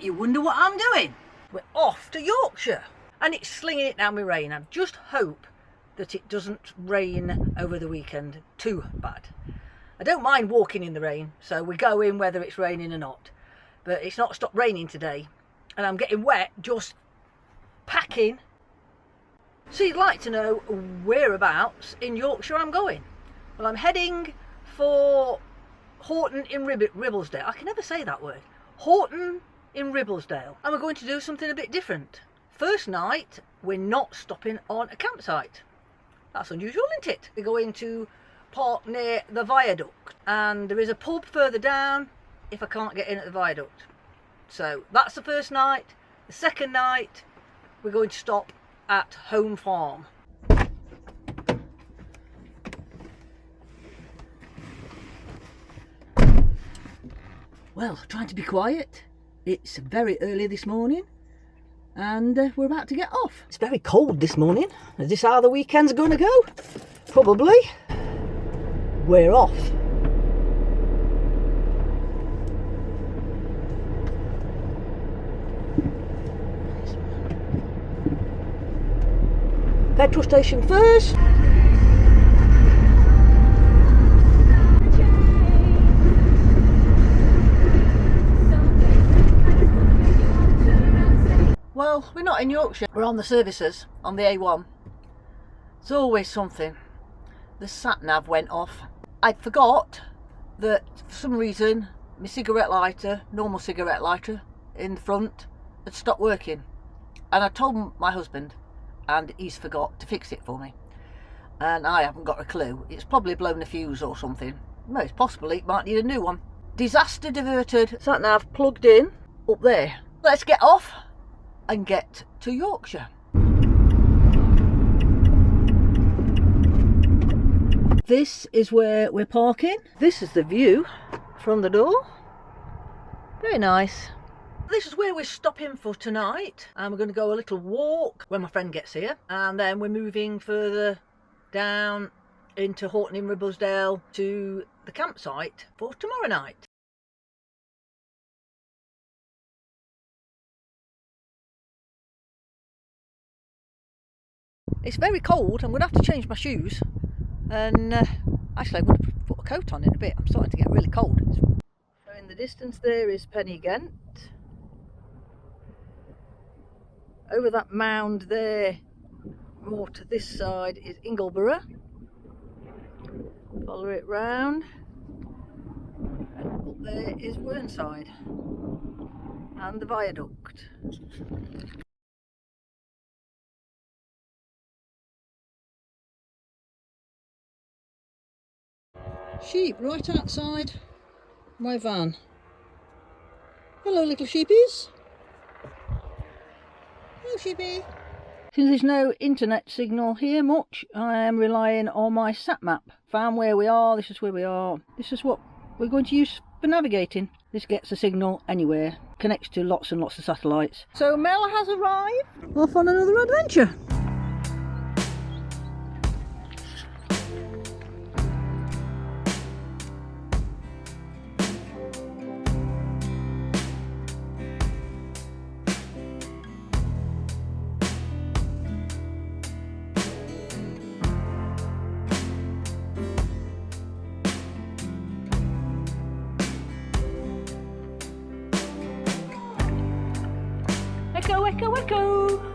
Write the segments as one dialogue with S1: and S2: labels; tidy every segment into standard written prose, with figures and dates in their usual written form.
S1: bet you wonder what I'm doing. We're off to Yorkshire and it's slinging it down with rain. I just hope that it doesn't rain over the weekend too bad. I don't mind walking in the rain, so we go in whether it's raining or not. But it's not stopped raining today and I'm getting wet just packing. So you'd like to know whereabouts in Yorkshire I'm going. Well, I'm heading for Horton in Ribblesdale. I can never say that word. Horton in Ribblesdale. And we're going to do something a bit different. First night, we're not stopping on a campsite. That's unusual, isn't it? We're going to park near the viaduct. And there is a pub further down if I can't get in at the viaduct. So that's the first night. The second night, we're going to stop at Home Farm. Well, trying to be quiet. It's very early this morning and we're about to get off. It's very cold this morning. Is this how the weekend's going to go? Probably. We're off. Petrol station first. Well, we're not in Yorkshire, we're on the services, on the A1. It's always something. The sat-nav went off. I forgot that for some reason my cigarette lighter, normal cigarette lighter in the front, had stopped working. And I told my husband and he's forgot to fix it for me. And I haven't got a clue. It's probably blown a fuse or something. Well, it's possible it might need a new one. Disaster diverted. Sat-nav plugged in up there. Let's get off and get to Yorkshire. This is where we're parking. This is the view from the door. Very nice. This is where we're stopping for tonight and we're going to go a little walk when my friend gets here, and then we're moving further down into Horton in Ribblesdale to the campsite for tomorrow night. It's very cold. I'm going to have to change my shoes and actually I'm going to put a coat on in a bit. I'm starting to get really cold. So in the distance there is Pen-y-ghent. Over that mound there, more to this side, is Ingleborough. Follow it round and up there is Whernside and the viaduct. Sheep right outside my van. Hello little sheepies. Hello sheepy. Since there's no internet signal here much, I am relying on my sat map. Found where we are, this is where we are. This is what we're going to use for navigating. This gets a signal anywhere, connects to lots and lots of satellites. So Mel has arrived, off on another adventure. Echo, echo, echo!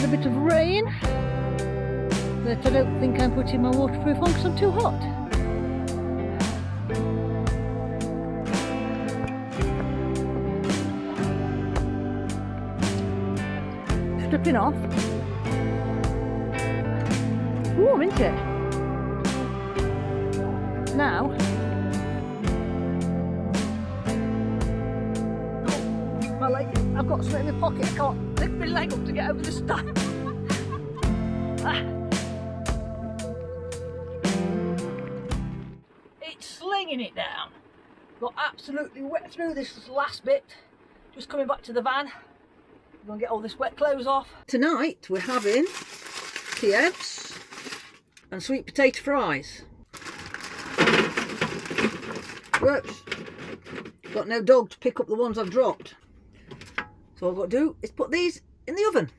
S1: had a bit of rain, but I don't think I'm putting my waterproof on because I'm too hot. Stripping off. Warm, isn't it? Now, my leg, I've got something in my pocket, I can't lift my leg up to get over the stile. It's slinging it down. Got absolutely wet through this last bit. Just coming back to the van. I'm going to get all this wet clothes off. Tonight we're having Kievs and sweet potato fries. Works. Got no dog to pick up the ones I've dropped. So all I've got to do is put these in the oven.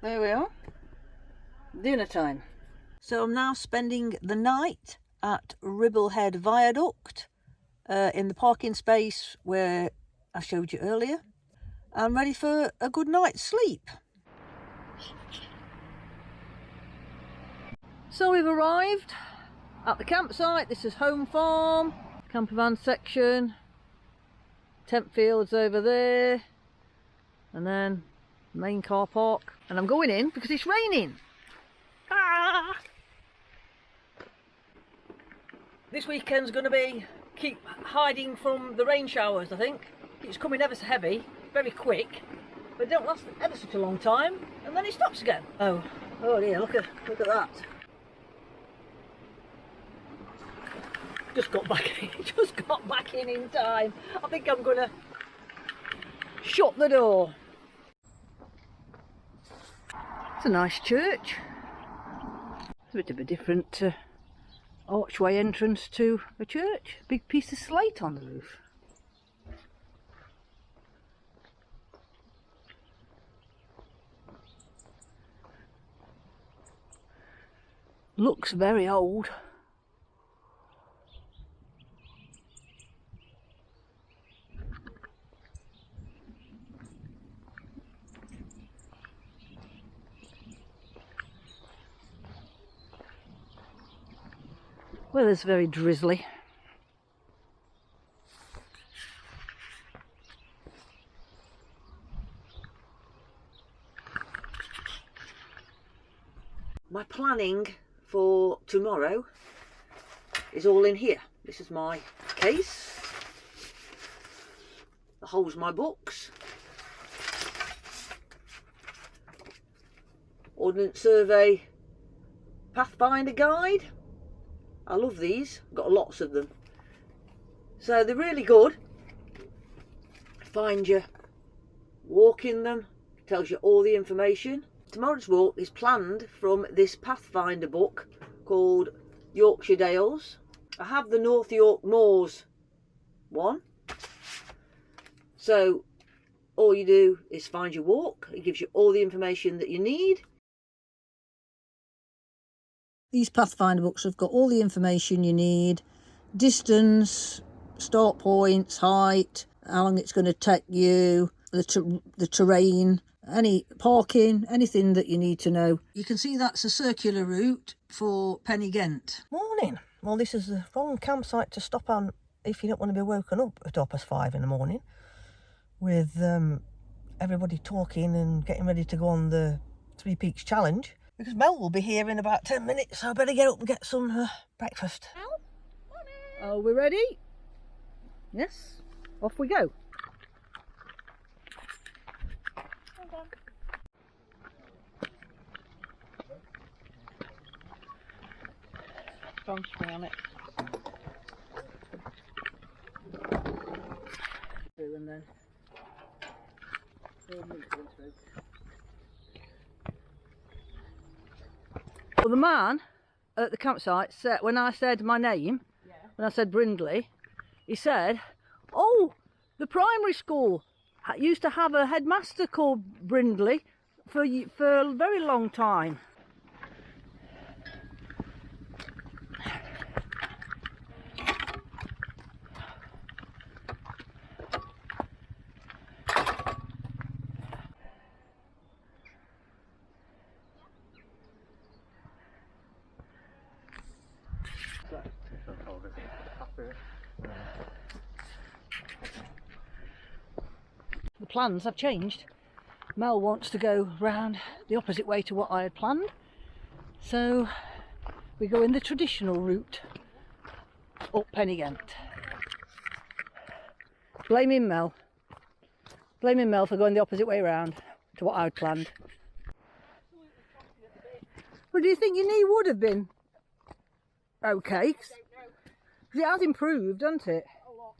S1: There we are. Dinner time. So I'm now spending the night at Ribblehead Viaduct in the parking space where I showed you earlier. I'm ready for a good night's sleep. So we've arrived at the campsite. This is home farm, campervan section, tent fields over there, and then main car park. And I'm going in because it's raining. Ah! This weekend's going to be keep hiding from the rain showers, I think. It's coming ever so heavy, very quick, but it don't last ever such a long time, and then it stops again. Oh dear, look at that. Just got back in time. I think I'm gonna shut the door. It's a nice church. It's a bit of a different archway entrance to a church. Big piece of slate on the roof. Looks very old. Weather's very drizzly. My planning for tomorrow is all in here. This is my case that holds my books. Ordnance Survey Pathfinder Guide. I love these, I've got lots of them. So they're really good. Find you walking them, tells you all the information. Tomorrow's walk is planned from this Pathfinder book called Yorkshire Dales. I have the North York Moors one. So all you do is find your walk. It gives you all the information that you need. These Pathfinder books have got all the information you need. Distance, start points, height, how long it's going to take you, the terrain, any parking, anything that you need to know. You can see that's a circular route for Pen-y-ghent. Morning. Well, this is the wrong campsite to stop on if you don't want to be woken up at 5:30 in the morning with everybody talking and getting ready to go on the Three Peaks Challenge. Because Mel will be here in about 10 minutes, so I better get up and get some breakfast. Mel? Morning. Are we ready? Yes. Off we go. Hold on. Strong spring on it. Through and then. Well, the man at the campsite said, when I said my name, when I said Brindley, he said, oh, the primary school used to have a headmaster called Brindley for a very long time. plans have changed. Mel wants to go round the opposite way to what I had planned, so we go in the traditional route up Pen-y-ghent. Blaming Mel for going the opposite way round to what I'd planned. Well, do you think your knee would have been okay? Because it has improved, hasn't it?
S2: A lot.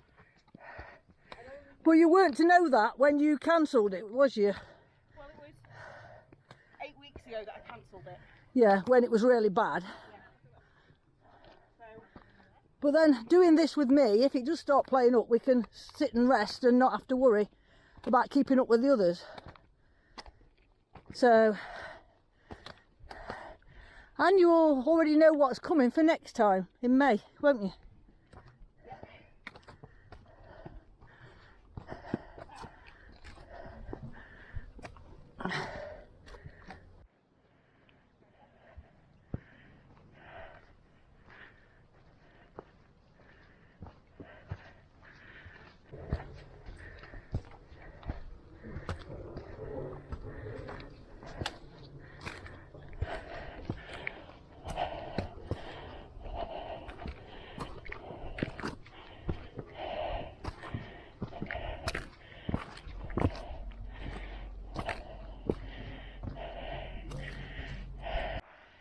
S1: Well, you weren't to know that when you cancelled it, was you?
S2: Well, it was 8 weeks ago that I cancelled it.
S1: Yeah, when it was really bad.
S2: Yeah. So.
S1: But then doing this with me, if it does start playing up, we can sit and rest and not have to worry about keeping up with the others. So, and you'll already know what's coming for next time in May, won't you?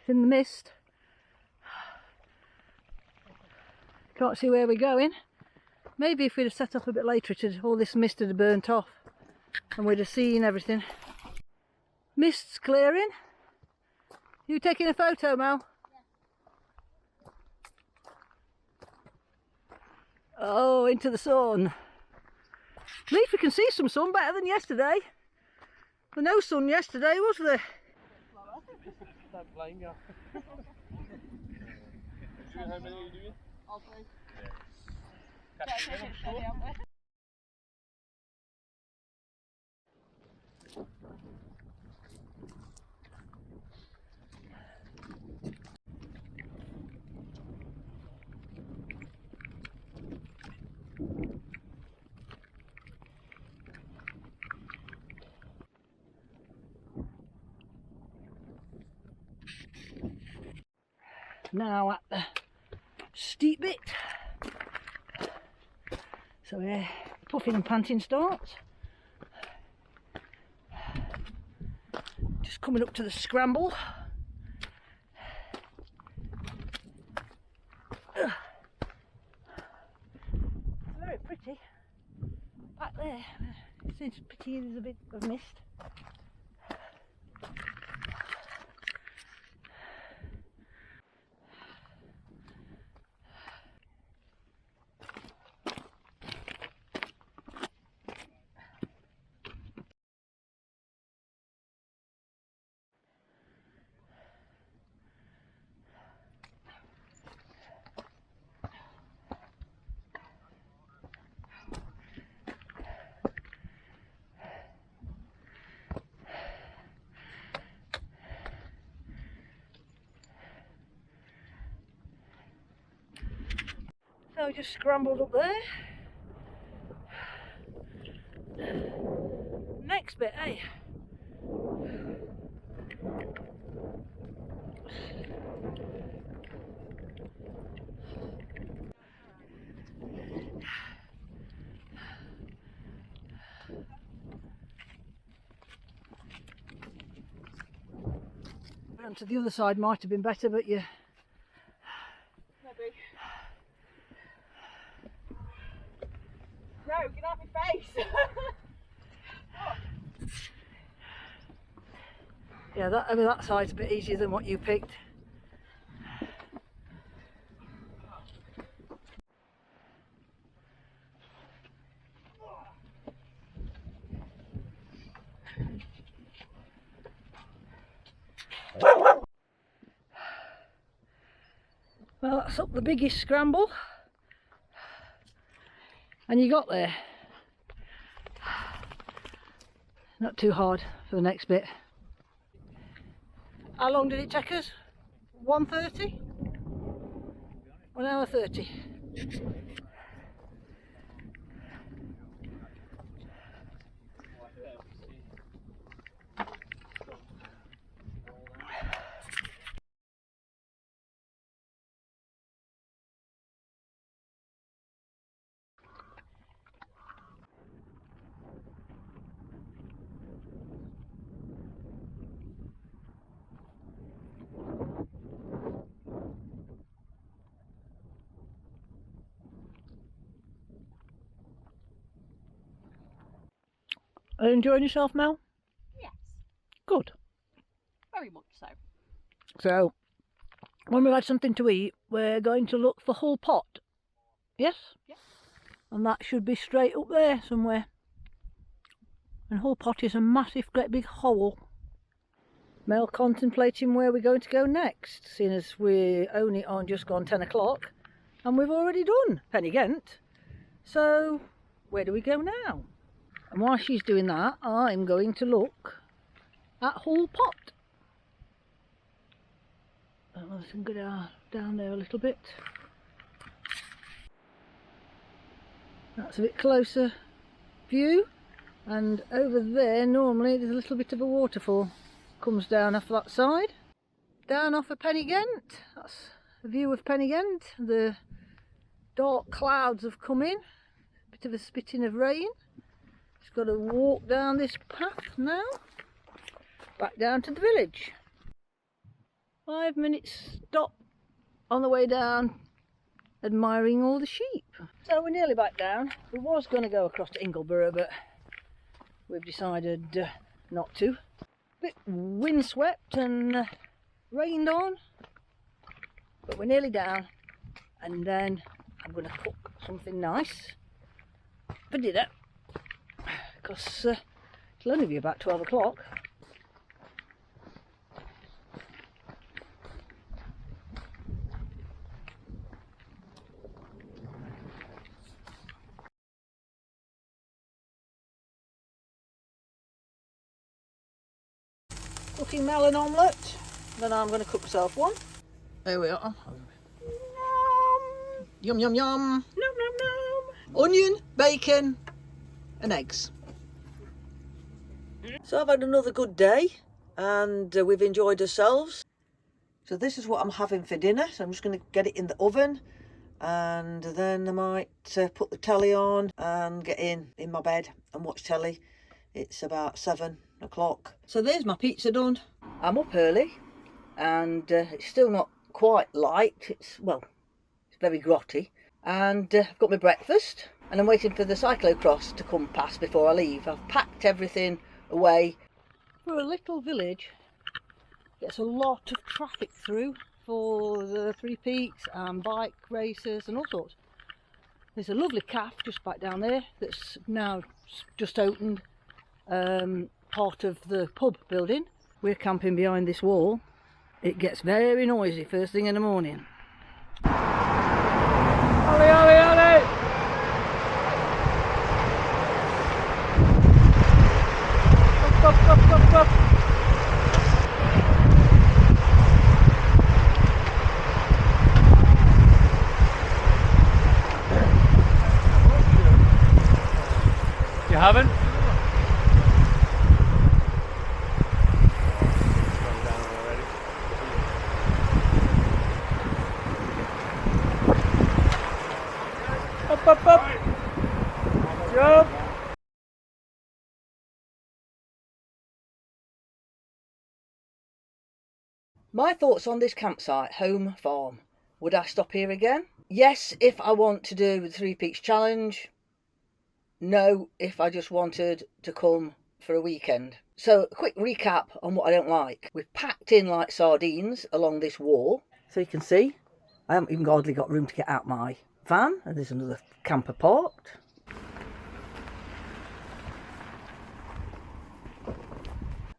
S1: In the mist. Can't see where we're going. Maybe if we'd have set up a bit later, all this mist would have burnt off and we'd have seen everything. Mist's clearing. You taking a photo, Mel?
S2: Yeah.
S1: Oh, into the sun. At least we can see some sun, better than yesterday. There was no sun yesterday, was there?
S3: Don't blame you. How many are you doing?
S2: All three.
S3: Yeah.
S1: Now at the steep bit, so puffing and panting starts. Just coming up to the scramble. It's very pretty back there. It's pretty, there's a bit of mist. So I just scrambled up there. Next bit, eh? Going to the other side might have been better, but yeah.
S2: Maybe. No, get out my face!
S1: Yeah, that side's a bit easier than what you picked. Well, that's up the biggest scramble. And you got there. Not too hard for the next bit. How long did it take us? 1:30? 1 hour 30. Are you enjoying yourself, Mel?
S2: Yes,
S1: Good.
S2: very much so.
S1: So, when we've had something to eat, we're going to look for Hull Pot. Yes?
S2: Yes.
S1: And that should be straight up there somewhere. And Hull Pot is a massive, great big hole. Mel contemplating where we're going to go next, seeing as we're only on just gone 10 o'clock and we've already done Pen-y-ghent. So, where do we go now? And while she's doing that, I'm going to look at Hull Pot. Let's go down there a little bit. That's a bit closer view. And over there, normally there's a little bit of a waterfall. Comes down off that side. Down off of Pen-y-ghent. That's a view of Pen-y-ghent. The dark clouds have come in. Bit of a spitting of rain. Just got to walk down this path now. Back down to the village. 5 minutes stop on the way down, admiring all the sheep. So we're nearly back down. We was going to go across to Ingleborough, but we've decided not to. Bit windswept and rained on, but we're nearly down, and then I'm going to cook something nice for dinner because it'll only be about 12 o'clock. Cooking melon omelette, then I'm going to cook myself one. There we are. Yum yum yum.
S2: Nom nom nom.
S1: Onion, bacon and eggs. So I've had another good day and we've enjoyed ourselves. So this is what I'm having for dinner. So I'm just going to get it in the oven and then I might put the telly on and get in my bed and watch telly. It's about 7 o'clock. So there's my pizza done. I'm up early and it's still not quite light. It's very grotty. And I've got my breakfast and I'm waiting for the cyclocross to come past before I leave. I've packed everything away. For a little village, gets a lot of traffic through for the 3 peaks and bike races and all sorts. There's a lovely cafe just back down there that's now just opened. Part of the pub building. We're camping behind this wall. It gets very noisy first thing in the morning.
S3: Ollie, Ollie, Ollie! Stop, stop, stop, stop! You haven't? Up, up! Jump!
S1: My thoughts on this campsite, home farm. Would I stop here again? Yes, if I want to do the 3 Peaks Challenge. No, if I just wanted to come for a weekend. So, a quick recap on what I don't like. We've packed in like sardines along this wall. So you can see, I haven't even hardly got room to get out my van. And there's another camper parked.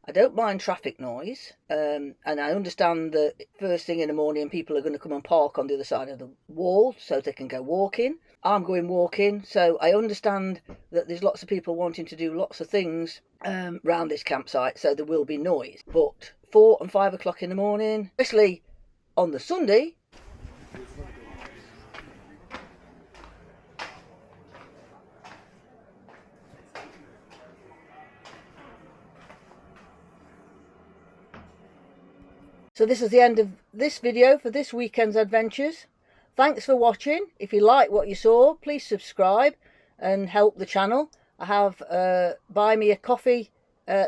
S1: I don't mind traffic noise, and I understand that first thing in the morning people are going to come and park on the other side of the wall so they can go walking. I'm going walking, so I understand that there's lots of people wanting to do lots of things around this campsite, so there will be noise. But 4 and 5 o'clock in the morning, especially on the Sunday, so this is the end of this video for this weekend's adventures. Thanks for watching. If you like what you saw, please subscribe and help the channel. I have buy me a coffee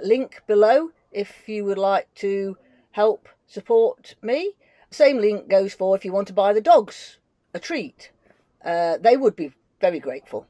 S1: link below if you would like to help support me. Same link goes for if you want to buy the dogs a treat. They would be very grateful.